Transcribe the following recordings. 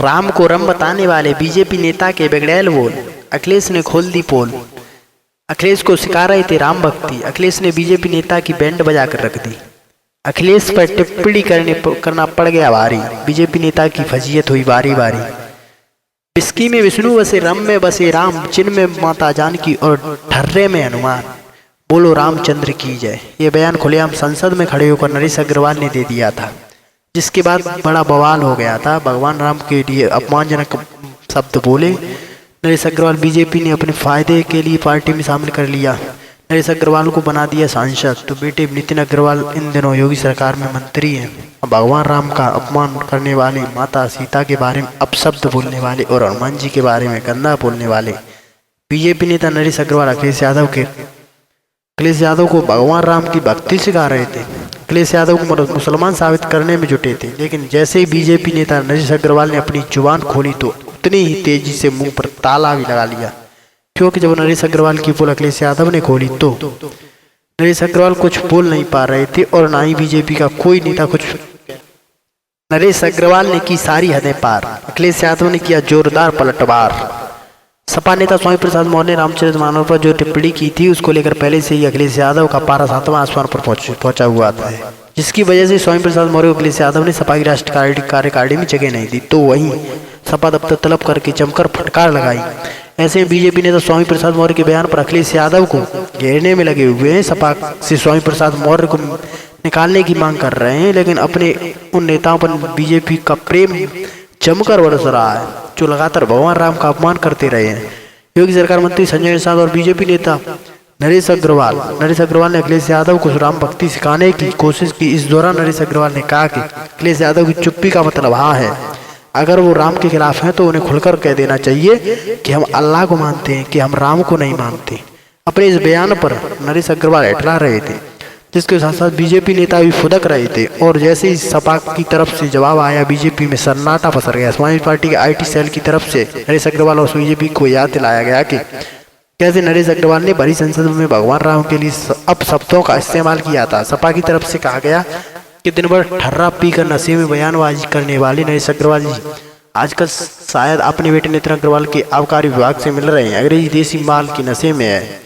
राम को रम बताने वाले बीजेपी नेता के बिगड़ैल बोल, अखिलेश ने खोल दी पोल। अखिलेश को सिखा रहे थे राम भक्ति, अखिलेश ने बीजेपी नेता की बैंड बजा कर रख दी। अखिलेश पर टिप्पणी करना पड़ गया भारी, बीजेपी नेता की फजीयत हुई बारी बारी। बिस्की में विष्णु बसे, रम में बसे राम, चिन्ह में माता जानकी और ठर्रे में हनुमान, बोलो रामचंद्र की जय। ये बयान खुलेआम संसद में खड़े होकर नरेश अग्रवाल ने दे दिया था, जिसके बाद बड़ा बवाल हो गया था। भगवान राम के लिए अपमानजनक शब्द बोले नरेश अग्रवाल। बीजेपी ने अपने फायदे के लिए पार्टी में शामिल कर लिया, नरेश अग्रवाल को बना दिया सांसद। तो बेटे नितिन अग्रवाल इन दिनों योगी सरकार में मंत्री हैं। भगवान राम का अपमान करने वाले, माता सीता के बारे में अपशब्द बोलने वाले और हनुमान जी के बारे में गंदा बोलने वाले बीजेपी नेता नरेश अग्रवाल अखिलेश यादव को भगवान राम की भक्ति सिखा रहे थे। अखिलेश यादव को मुसलमान साबित करने में जुटे थे। लेकिन जैसे ही बीजेपी नेता नरेश अग्रवाल ने अपनी जुबान खोली तो उतनी ही तेजी से मुंह पर ताला भी लगा लिया, क्योंकि जब नरेश अग्रवाल की पोल अखिलेश यादव ने खोली तो नरेश अग्रवाल कुछ बोल नहीं पा रहे थे और ना ही बीजेपी का कोई नेता कुछ। नरेश अग्रवाल ने की सारी हदें पार, अखिलेश यादव ने किया जोरदार पलटवार। सपा नेता स्वामी प्रसाद मौर्य ने रामचरित मानस पर जो टिप्पणी की थी उसको लेकर पहले से ही अखिलेश यादव का पारा 7वां आसमान पर पहुंचा हुआ था, जिसकी वजह से स्वामी प्रसाद मौर्य को अखिलेश यादव ने सपा की राष्ट्रीय कार्यकारिणी में जगह नहीं दी। तो वहीं सपा दफ्तर तलब करके जमकर फटकार लगाई। ऐसे में बीजेपी नेता स्वामी प्रसाद मौर्य के बयान पर अखिलेश यादव को घेरने में लगे हुए हैं। सपा से स्वामी प्रसाद मौर्य को निकालने की मांग कर रहे हैं, लेकिन अपने उन नेताओं पर बीजेपी का प्रेम जमकर बरस रहा है जो लगातार भगवान राम का अपमान करते रहे हैं। योगी सरकार मंत्री संजय निषाद और बीजेपी नेता नरेश अग्रवाल ने अखिलेश यादव को राम भक्ति सिखाने की कोशिश की। इस दौरान नरेश अग्रवाल ने कहा कि अखिलेश यादव की चुप्पी का मतलब हाँ है, अगर वो राम के खिलाफ हैं तो उन्हें खुलकर कह देना चाहिए कि हम अल्लाह को मानते हैं, कि हम राम को नहीं मानते। अपने इस बयान पर नरेश अग्रवाल इटला रहे थे, जिसके साथ साथ बीजेपी नेता भी फुदक रहे थे। और जैसे ही सपा की तरफ से जवाब आया, बीजेपी में सन्नाटा पसर गया। समाजवादी पार्टी के आईटी सेल की तरफ से नरेश अग्रवाल और बीजेपी को याद दिलाया गया कि कैसे नरेश अग्रवाल ने भरी संसद में भगवान राम के लिए अपशब्दों का इस्तेमाल किया था। सपा की तरफ से कहा गया कि दिन भर ठर्रा पीकर नशे में बयानबाजी करने वाले नरेश अग्रवाल जी आजकल शायद अपने बेटे नितिन अग्रवाल के आबकारी विभाग से मिल रहे हैं, अंग्रेजी देसी माल की नशे में है।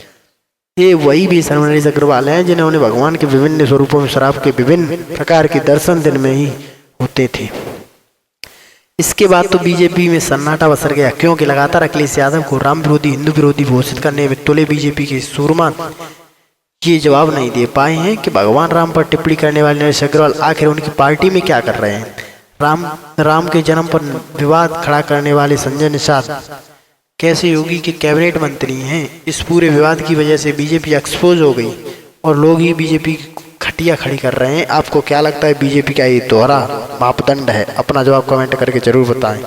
ये वही बेशर्म नरेश अग्रवाल हैं जिन्होंने भगवान के विभिन्न स्वरूपों में शराब के विभिन्न प्रकार के दर्शन दिन में ही होते थे। इसके बाद तो बीजेपी में सन्नाटा बसर गया, क्योंकि लगातार अखिलेश यादव को राम विरोधी, हिंदू विरोधी घोषित करने में तुले बीजेपी के सूरमा ये जवाब नहीं दे पाए हैं कि भगवान राम पर टिप्पणी करने वाले नरेश अग्रवाल आखिर उनकी पार्टी में क्या कर रहे हैं। राम के जन्म पर विवाद खड़ा करने वाले संजय निषाद कैसे योगी के कैबिनेट मंत्री हैं। इस पूरे विवाद की वजह से बीजेपी एक्सपोज हो गई और लोग ही बीजेपी खटिया खड़ी कर रहे हैं। आपको क्या लगता है, बीजेपी का ये दोहरा मापदंड है? अपना जवाब कमेंट करके जरूर बताएं।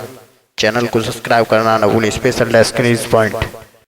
चैनल को सब्सक्राइब करना न भूलें। Special desk news point.